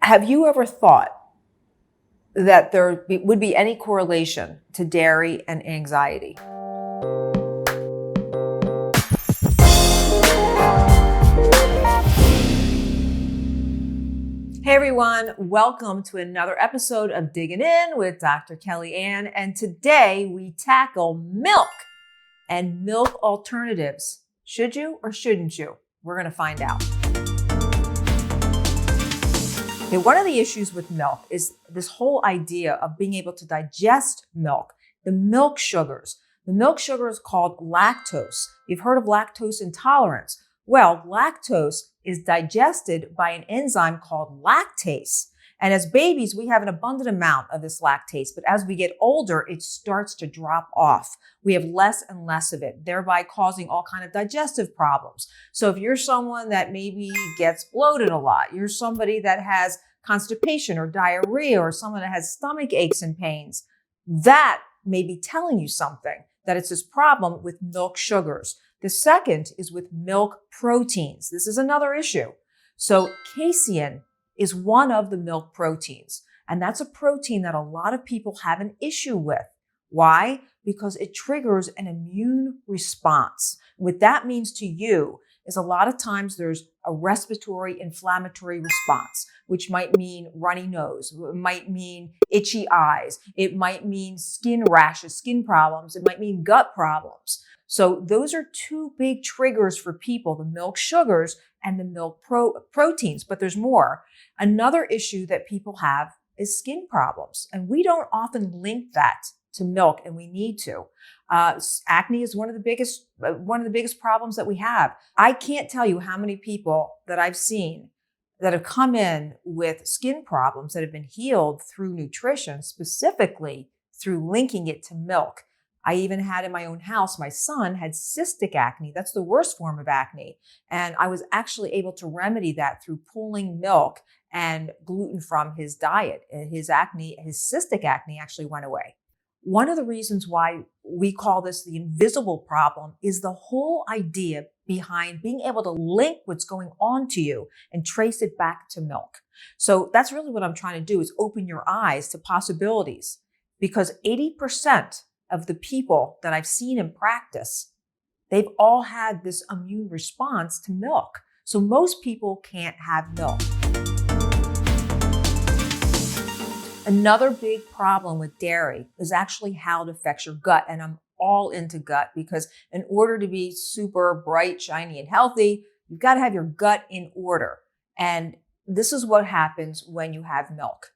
Have you ever thought that would be any correlation to dairy and anxiety? Hey everyone, welcome to another episode of Digging In with Dr. Kellyann, and today we tackle milk and milk alternatives. Should you or shouldn't you? We're going to find out. Okay, one of the issues with milk is this whole idea of being able to digest milk, the milk sugars. The milk sugar is called lactose. You've heard of lactose intolerance. Well, lactose is digested by an enzyme called lactase. And as babies, we have an abundant amount of this lactase, but as we get older, it starts to drop off. We have less and less of it, thereby causing all kinds of digestive problems. So if you're someone that maybe gets bloated a lot, you're somebody that has constipation or diarrhea, or someone that has stomach aches and pains, that may be telling you something, that it's this problem with milk sugars. The second is with milk proteins. This is another issue. So casein is one of the milk proteins, and that's a protein that a lot of people have an issue with. Why? Because it triggers an immune response. What that means to you is a lot of times there's a respiratory inflammatory response, which might mean runny nose, it might mean itchy eyes, it might mean skin rashes, skin problems, it might mean gut problems. So those are two big triggers for people, the milk sugars and the milk proteins, but there's more. Another issue that people have is skin problems, and we don't often link that to milk, and we need to. Acne is one of the biggest problems that we have. I can't tell you how many people that I've seen that have come in with skin problems that have been healed through nutrition, specifically through linking it to milk. I even had in my own house, my son had cystic acne. That's the worst form of acne. And I was actually able to remedy that through pulling milk and gluten from his diet. And his cystic acne actually went away. One of the reasons why we call this the invisible problem is the whole idea behind being able to link what's going on to you and trace it back to milk. So that's really what I'm trying to do, is open your eyes to possibilities, because 80% of the people that I've seen in practice, they've all had this immune response to milk. So most people can't have milk. Another big problem with dairy is actually how it affects your gut. And I'm all into gut, because in order to be super bright, shiny, and healthy, you've got to have your gut in order. And this is what happens when you have milk.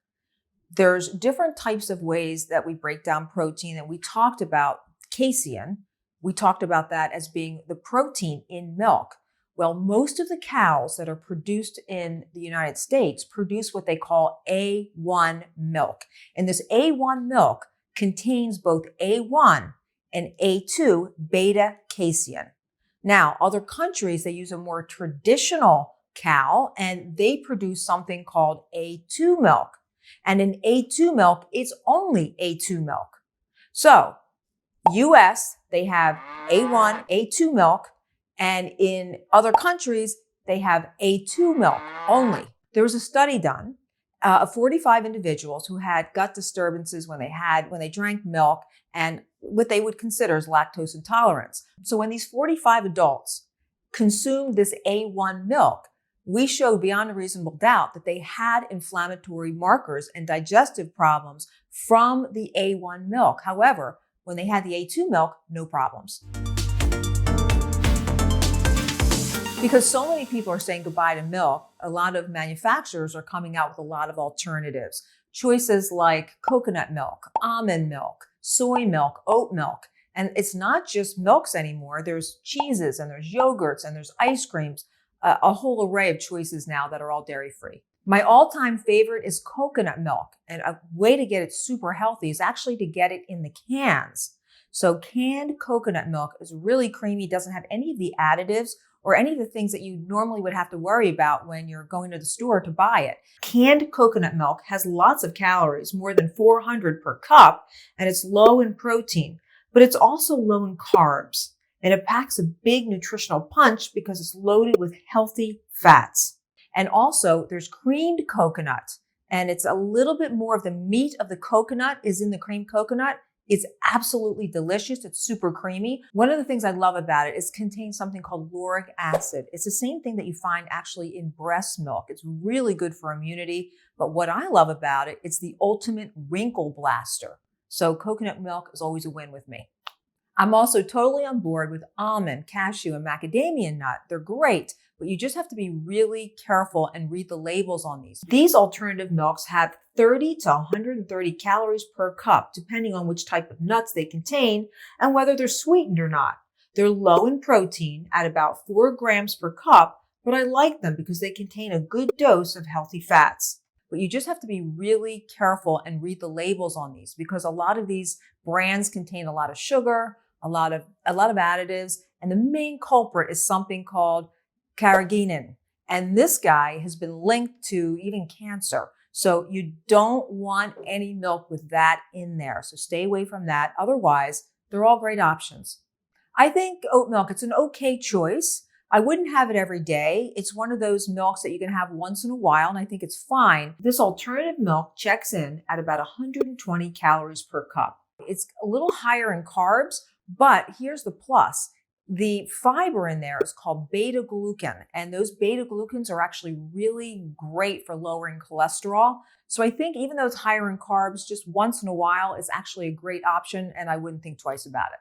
There's different types of ways that we break down protein, and we talked about casein. We talked about that as being the protein in milk. Well, most of the cows that are produced in the United States produce what they call A1 milk. And this A1 milk contains both A1 and A2 beta casein. Now, other countries, they use a more traditional cow, and they produce something called A2 milk. And in A2 milk, it's only A2 milk. So, US, they have A1, A2 milk, and in other countries, they have A2 milk only. There was a study done of 45 individuals who had gut disturbances when they drank milk, and what they would consider as lactose intolerance. So when these 45 adults consumed this A1 milk, we showed beyond a reasonable doubt that they had inflammatory markers and digestive problems from the A1 milk. However, when they had the A2 milk, no problems. Because so many people are saying goodbye to milk, a lot of manufacturers are coming out with a lot of alternatives. Choices like coconut milk, almond milk, soy milk, oat milk. And it's not just milks anymore. There's cheeses and there's yogurts and there's ice creams. A whole array of choices now that are all dairy-free. My all-time favorite is coconut milk. And a way to get it super healthy is actually to get it in the cans. So canned coconut milk is really creamy, doesn't have any of the additives or any of the things that you normally would have to worry about when you're going to the store to buy it. Canned coconut milk has lots of calories, more than 400 per cup, and it's low in protein, but it's also low in carbs. And it packs a big nutritional punch because it's loaded with healthy fats. And also there's creamed coconut, and it's a little bit more of the meat of the coconut is in the creamed coconut. It's absolutely delicious. It's super creamy. One of the things I love about it is it contains something called lauric acid. It's the same thing that you find actually in breast milk. It's really good for immunity. But what I love about it, it's the ultimate wrinkle blaster. So coconut milk is always a win with me. I'm also totally on board with almond, cashew, and macadamia nut. They're great, but you just have to be really careful and read the labels on these. These alternative milks have 30 to 130 calories per cup, depending on which type of nuts they contain and whether they're sweetened or not. They're low in protein at about 4 grams per cup, but I like them because they contain a good dose of healthy fats. But you just have to be really careful and read the labels on these because a lot of these brands contain a lot of sugar, a lot of additives, and the main culprit is something called carrageenan. And this guy has been linked to even cancer. So you don't want any milk with that in there. So stay away from that. Otherwise, they're all great options. I think oat milk, it's an okay choice. I wouldn't have it every day. It's one of those milks that you can have once in a while, and I think it's fine. This alternative milk checks in at about 120 calories per cup. It's a little higher in carbs, but here's the plus. The fiber in there is called beta-glucan, and those beta-glucans are actually really great for lowering cholesterol. So I think even though it's higher in carbs, just once in a while is actually a great option, and I wouldn't think twice about it.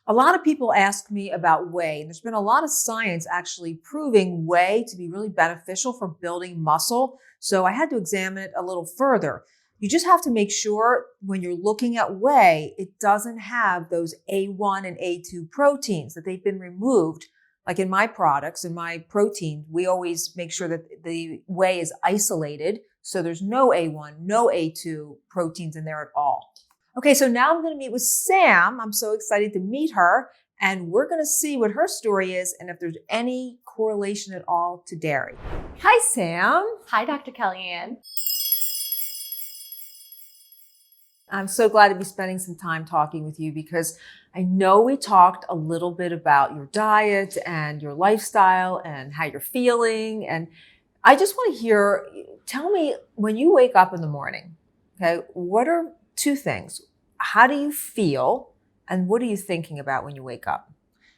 A lot of people ask me about whey, and there's been a lot of science actually proving whey to be really beneficial for building muscle. So I had to examine it a little further. You just have to make sure when you're looking at whey, it doesn't have those A1 and A2 proteins, that they've been removed. Like in my products, in my protein, we always make sure that the whey is isolated. So there's no A1, no A2 proteins in there at all. Okay, so now I'm going to meet with Sam. I'm so excited to meet her. And we're going to see what her story is and if there's any correlation at all to dairy. Hi, Sam. Hi, Dr. Kellyann. I'm so glad to be spending some time talking with you because I know we talked a little bit about your diet and your lifestyle and how you're feeling. And I just want to hear, tell me, when you wake up in the morning, okay, what are 2 things? How do you feel and what are you thinking about when you wake up?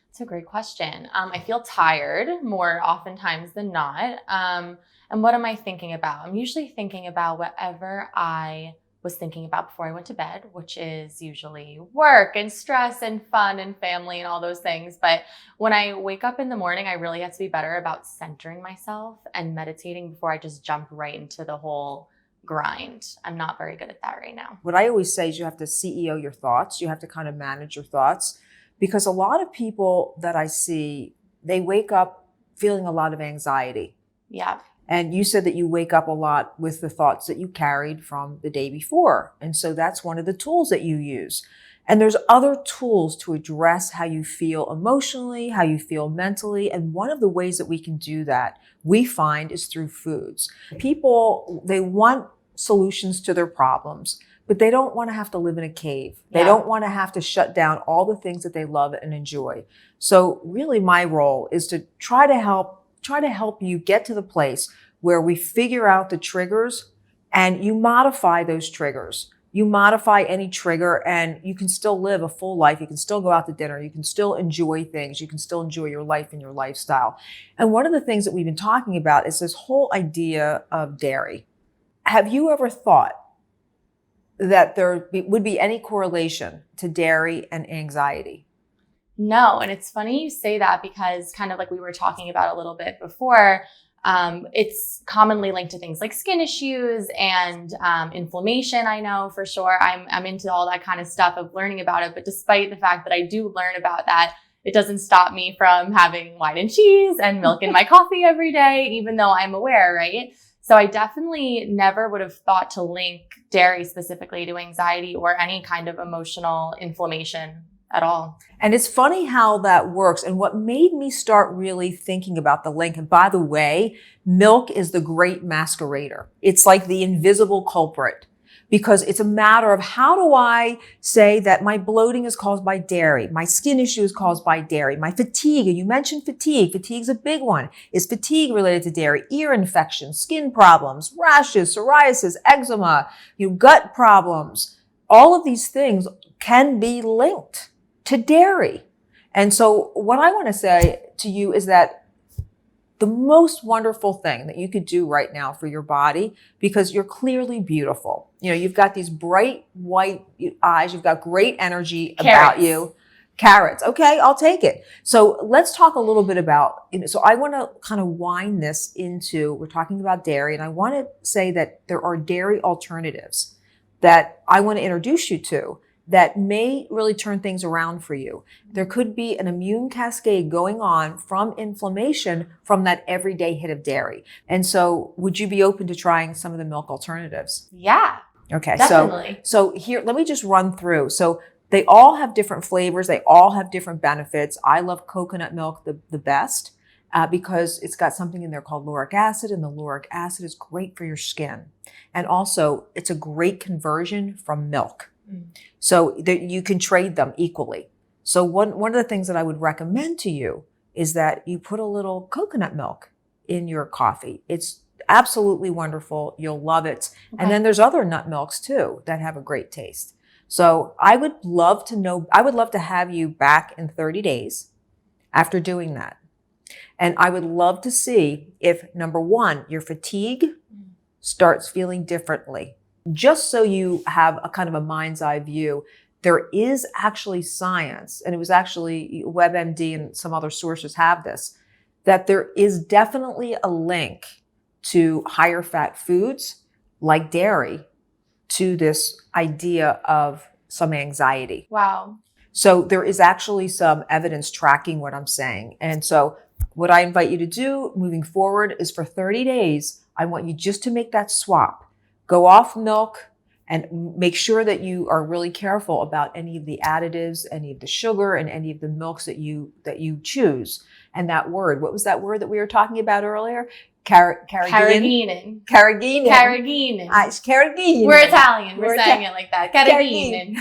It's a great question. I feel tired more oftentimes than not. And what am I thinking about? I'm usually thinking about whatever I was thinking about before I went to bed, which is usually work and stress and fun and family and all those things. But when I wake up in the morning, I really have to be better about centering myself and meditating before I just jump right into the whole grind. I'm not very good at that right now. What I always say is you have to CEO your thoughts. You have to kind of manage your thoughts because a lot of people that I see, they wake up feeling a lot of anxiety. Yeah. And you said that you wake up a lot with the thoughts that you carried from the day before. And so that's one of the tools that you use. And there's other tools to address how you feel emotionally, how you feel mentally. And one of the ways that we can do that, we find, is through foods. People, they want solutions to their problems, but they don't want to have to live in a cave. They don't want to have to shut down all the things that they love and enjoy. So really my role is to try to help you get to the place where we figure out the triggers and you modify those triggers. You modify any trigger and you can still live a full life. You can still go out to dinner. You can still enjoy things. You can still enjoy your life and your lifestyle. And one of the things that we've been talking about is this whole idea of dairy. Have you ever thought that there would be any correlation to dairy and anxiety? No, and it's funny you say that because kind of like we were talking about a little bit before, it's commonly linked to things like skin issues and inflammation. I know for sure. I'm into all that kind of stuff of learning about it. But despite the fact that I do learn about that, it doesn't stop me from having wine and cheese and milk in my coffee every day, even though I'm aware, right? So I definitely never would have thought to link dairy specifically to anxiety or any kind of emotional inflammation at all. And it's funny how that works. And what made me start really thinking about the link, and by the way, milk is the great masquerader. It's like the invisible culprit. because it's a matter of how do I say that my bloating is caused by dairy, my skin issue is caused by dairy, my fatigue, and you mentioned fatigue. Fatigue's a big one. Is fatigue related to dairy? Ear infections, skin problems, rashes, psoriasis, eczema, gut problems. All of these things can be linked to dairy. And so what I want to say to you is that the most wonderful thing that you could do right now for your body, because you're clearly beautiful. You've got these bright white eyes. You've got great energy about you. Carrots. Okay, I'll take it. So let's talk a little bit about, so I want to kind of wind this into, we're talking about dairy, and I want to say that there are dairy alternatives that I want to introduce you to that may really turn things around for you. There could be an immune cascade going on from inflammation from that everyday hit of dairy. And so would you be open to trying some of the milk alternatives? Yeah. Okay. Definitely. So here, let me just run through. So they all have different flavors. They all have different benefits. I love coconut milk the best because it's got something in there called lauric acid, and the lauric acid is great for your skin. And also it's a great conversion from milk. So that you can trade them equally. So one of the things that I would recommend to you is that you put a little coconut milk in your coffee. It's absolutely wonderful. You'll love it. Okay. And then there's other nut milks too that have a great taste. So I would love to have you back in 30 days after doing that. And I would love to see if, number one, your fatigue starts feeling differently. Just so you have a kind of a mind's eye view, there is actually science, and it was actually WebMD and some other sources have this, that there is definitely a link to higher fat foods like dairy to this idea of some anxiety. Wow. So there is actually some evidence tracking what I'm saying. And so what I invite you to do moving forward is for 30 days, I want you just to make that swap. Go off milk and make sure that you are really careful about any of the additives, any of the sugar, and any of the milks that you choose. And that word, what was that word that we were talking about earlier? Carrageenan. Carrageenan. Carrageenan. We're Italian. We're saying it like that. Carrageenan.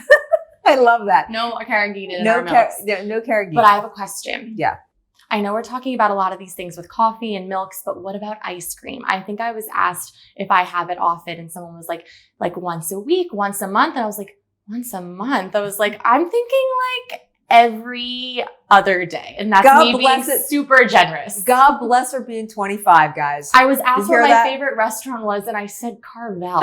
I love that. No carrageenan in our milks. No carrageenan. But I have a question. Yeah. I know we're talking about a lot of these things with coffee and milks, but what about ice cream? I think I was asked if I have it often, and someone was like once a week, once a month. And I was like, once a month? I was like, I'm thinking like every other day. And that's me being super generous. God bless her being 25, guys. I was asked what my favorite restaurant was, and I said Carvel.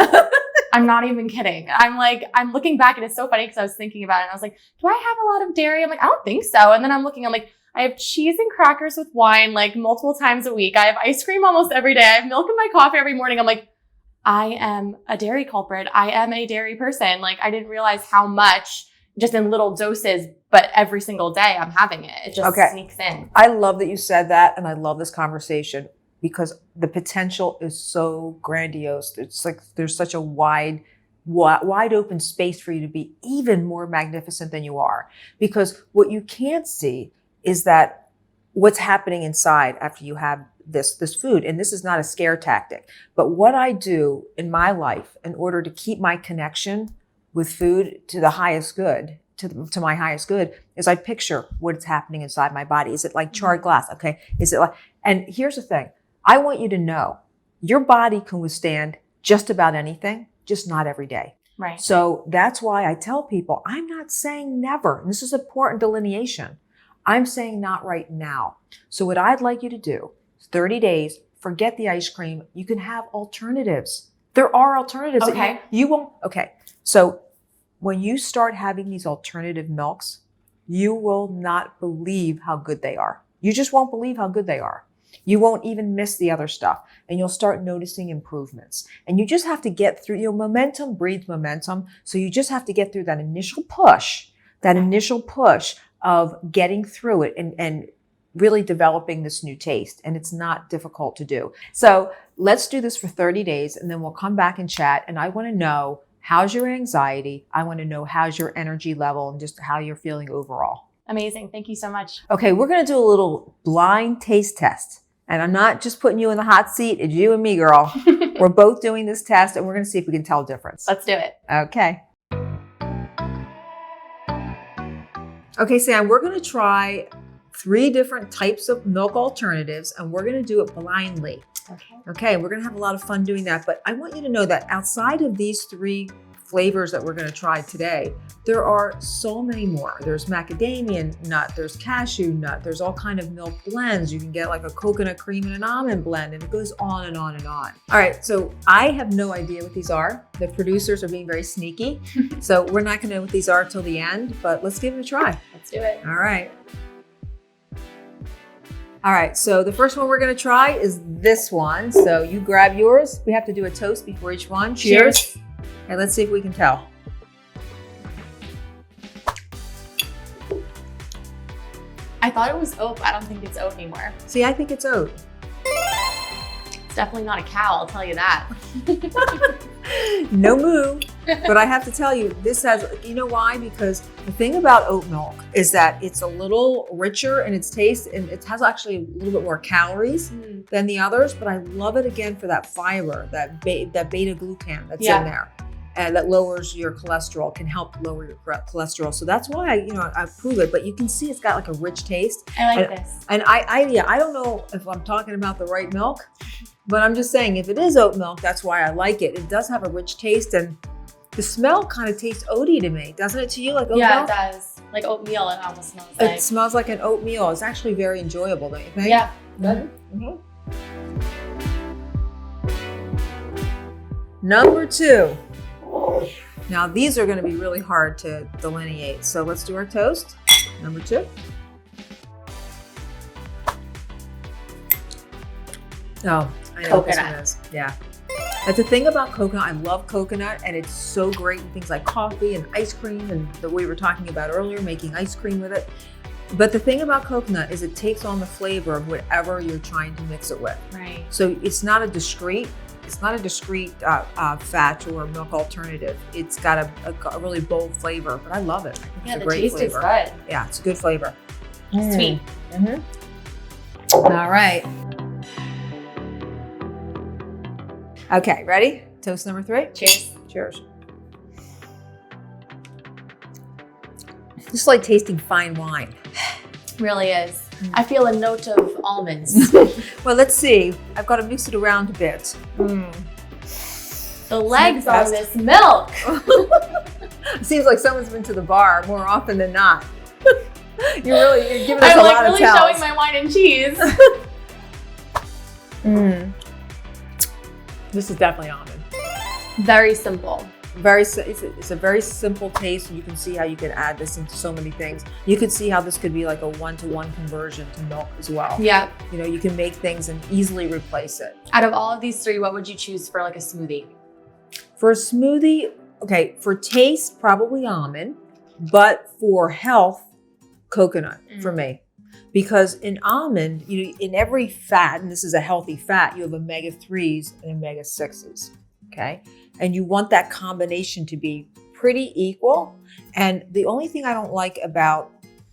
I'm not even kidding. I'm looking back, and it's so funny because I was thinking about it, and I was like, do I have a lot of dairy? I'm like, I don't think so. And then I'm looking, I'm like, I have cheese and crackers with wine like multiple times a week. I have ice cream almost every day. I have milk in my coffee every morning. I'm like, I am a dairy culprit. I am a dairy person. Like, I didn't realize how much just in little doses, but every single day I'm having it. It just sneaks in. I love that you said that. And I love this conversation because the potential is so grandiose. It's like there's such a wide open space for you to be even more magnificent than you are. Because what you can't see is that what's happening inside after you have this food. And this is not a scare tactic, but what I do in my life in order to keep my connection with food to the highest good, to my highest good, is I picture what's happening inside my body. Is it like charred glass? Okay. Is it like, and here's the thing. I want you to know your body can withstand just about anything, just not every day. Right. So that's why I tell people, I'm not saying never. And this is important delineation. I'm saying not right now. So what I'd like you to do is 30 days, forget the ice cream. You can have alternatives. There are alternatives. Okay. You won't. Okay. So when you start having these alternative milks, you will not believe how good they are. You just won't believe how good they are. You won't even miss the other stuff, and you'll start noticing improvements. And you just have to get through, momentum breeds momentum. So you just have to get through that initial push of getting through it and really developing this new taste. And it's not difficult to do. So let's do this for 30 days, and then we'll come back and chat. And I want to know, how's your anxiety? I want to know how's your energy level and just how you're feeling overall. Amazing. Thank you so much. Okay, we're going to do a little blind taste test. And I'm not just putting you in the hot seat. It's you and me, girl. We're both doing this test and we're going to see if we can tell a difference. Let's do it. Okay. Okay, Sam, we're going to try 3 different types of milk alternatives and we're going to do it blindly. Okay, we're going to have a lot of fun doing that. But I want you to know that outside of these 3 flavors that we're going to try today, there are so many more. There's macadamia nut, there's cashew nut, there's all kind of milk blends. You can get like a coconut cream and an almond blend, and it goes on and on and on. All right, so I have no idea what these are. The producers are being very sneaky. So we're not going to know what these are till the end, but let's give it a try. Let's do it. All right. All right, so the first one we're going to try is this one. So you grab yours. We have to do a toast before each one. Cheers. And let's see if we can tell. I thought it was oat, but I don't think it's oat anymore. See, I think it's oat. It's definitely not a cow, I'll tell you that. No moo. But I have to tell you, this has, you know why? Because the thing about oat milk is that it's a little richer in its taste and it has actually a little bit more calories than the others. But I love it again for that fiber, that beta glucan that's in there. And that lowers your cholesterol, can help lower your cholesterol. So that's why I approve it. But you can see it's got like a rich taste. I like this. And I don't know if I'm talking about the right milk, but I'm just saying if it is oat milk, that's why I like it. It does have a rich taste, and the smell kind of tastes oaty to me. Doesn't it to you, like oat milk? Yeah, it does. Like oatmeal, it almost smells like. It smells like an oatmeal. It's actually very enjoyable, don't you think? Yeah. Mm-hmm. Number 2. Now these are going to be really hard to delineate. So let's do our toast. Number 2. Oh, I know what this one is. Yeah. That's the thing about coconut. I love coconut, and it's so great in things like coffee and ice cream, and the way we were talking about earlier, making ice cream with it. But the thing about coconut is it takes on the flavor of whatever you're trying to mix it with. Right. So it's not a discrete fat or milk alternative. It's got a really bold flavor, but I love it. Yeah, it's a the great taste flavor. is good. Yeah, it's a good flavor. Sweet. All right. Okay, ready? Toast number 3. Cheers. Cheers. Just like tasting fine wine. Really is. I feel a note of almonds. Well, let's see. I've got to mix it around a bit. The legs on this milk. It seems like someone's been to the bar more often than not. You're giving us a lot of tells. I'm really showing my wine and cheese. This is definitely almond. Very simple. It's a very simple taste, and you can see how you can add this into so many things. You could see how this could be like a 1-to-1 conversion to milk as well. Yeah. You can make things and easily replace it. Out of all of these 3, what would you choose for like a smoothie? For a smoothie, okay, for taste, probably almond, but for health, coconut for me. Because in almond, in every fat, and this is a healthy fat, you have omega-3s and omega-6s, okay? And you want that combination to be pretty equal. And the only thing I don't like about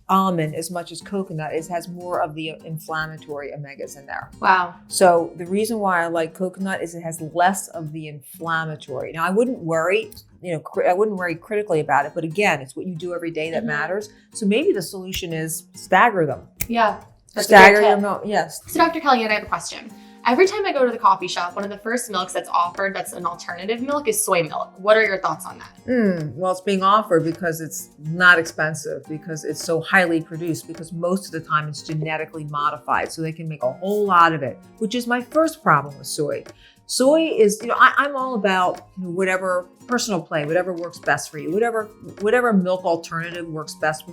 almond as much as coconut is it has more of the inflammatory omegas in there. Wow. So the reason why I like coconut is it has less of the inflammatory. Now I wouldn't worry, I wouldn't worry critically about it, but again, it's what you do every day that matters. So maybe the solution is stagger them. Yeah. Stagger your milk, yes. So Dr. Kellyann, I have a question. Every time I go to the coffee shop, one of the first milks that's offered that's an alternative milk is soy milk. What are your thoughts on that? Well, it's being offered because it's not expensive, because it's so highly produced, because most of the time it's genetically modified. So they can make a whole lot of it, which is my first problem with soy. Soy is, I'm all about whatever personal play, whatever works best for you, whatever milk alternative works best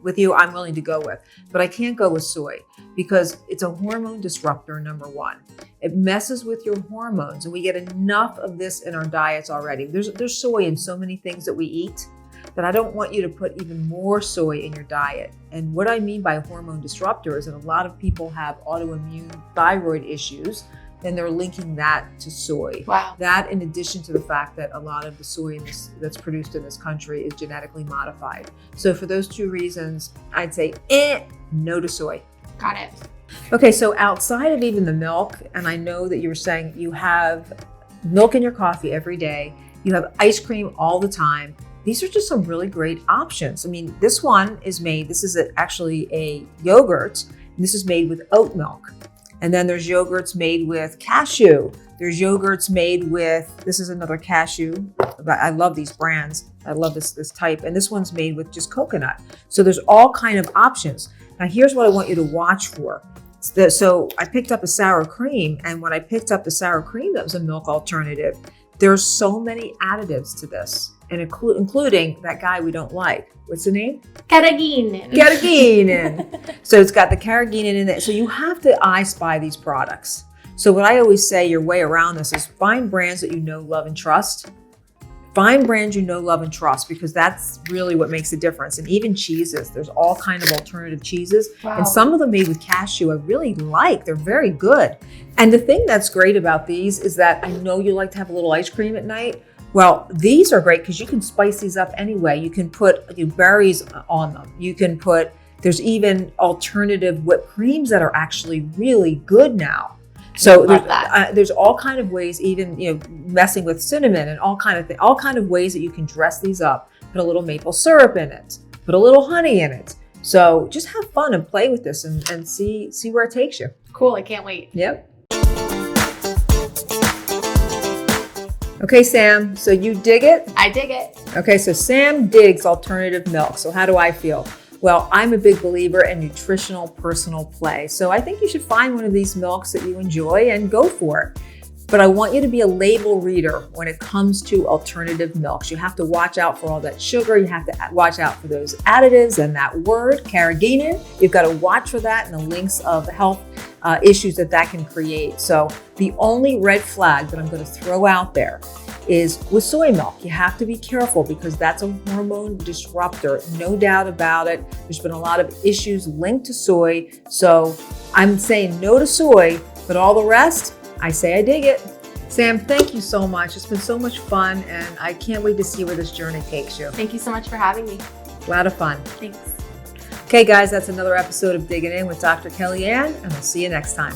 with you, I'm willing to go with. But I can't go with soy because it's a hormone disruptor, number 1. It messes with your hormones, and we get enough of this in our diets already. There's soy in so many things that we eat that I don't want you to put even more soy in your diet. And what I mean by hormone disruptor is that a lot of people have autoimmune thyroid issues, and they're linking that to soy. Wow. That, in addition to the fact that a lot of the soy that's produced in this country is genetically modified. So for those 2 reasons, I'd say no to soy. Got it. Okay, so outside of even the milk, and I know that you were saying you have milk in your coffee every day, you have ice cream all the time. These are just some really great options. I mean, this one is made, this is actually a yogurt, and this is made with oat milk. And then there's yogurts made with cashew. There's yogurts made with, this is another cashew. I love these brands. I love this type. And this one's made with just coconut. So there's all kind of options. Now here's what I want you to watch for. So I picked up a sour cream, and when I picked up the sour cream that was a milk alternative, there's so many additives to this, and including that guy we don't like. What's the name? Carrageenan. Carrageenan. So it's got the carrageenan in it. So you have to I spy these products. So what I always say, your way around this is find brands that you know, love, and trust. Find brands you know, love, and trust, because that's really what makes a difference. And even cheeses, there's all kind of alternative cheeses. Wow. And some of them made with cashew I really like. They're very good. And the thing that's great about these is that I know you like to have a little ice cream at night. Well, these are great because you can spice these up anyway. You can put berries on them. You can put, there's even alternative whipped creams that are actually really good now. So there's all kind of ways, even messing with cinnamon and all kind of ways that you can dress these up. Put a little maple syrup in it. Put a little honey in it. So just have fun and play with this and see where it takes you. Cool, I can't wait. Yep. Okay, Sam. So you dig it? I dig it. Okay, so Sam digs alternative milk. So how do I feel? Well, I'm a big believer in nutritional personal play. So I think you should find one of these milks that you enjoy and go for it. But I want you to be a label reader when it comes to alternative milks. You have to watch out for all that sugar. You have to watch out for those additives and that word, carrageenan. You've got to watch for that and the links of health issues that can create. So the only red flag that I'm going to throw out there is with soy milk. You have to be careful because that's a hormone disruptor, no doubt about it. There's been a lot of issues linked to soy. So I'm saying no to soy, but all the rest, I say I dig it. Sam, thank you so much. It's been so much fun, and I can't wait to see where this journey takes you. Thank you so much for having me. A lot of fun. Thanks. Okay, guys, that's another episode of Digging In with Dr. Kellyann, and we'll see you next time.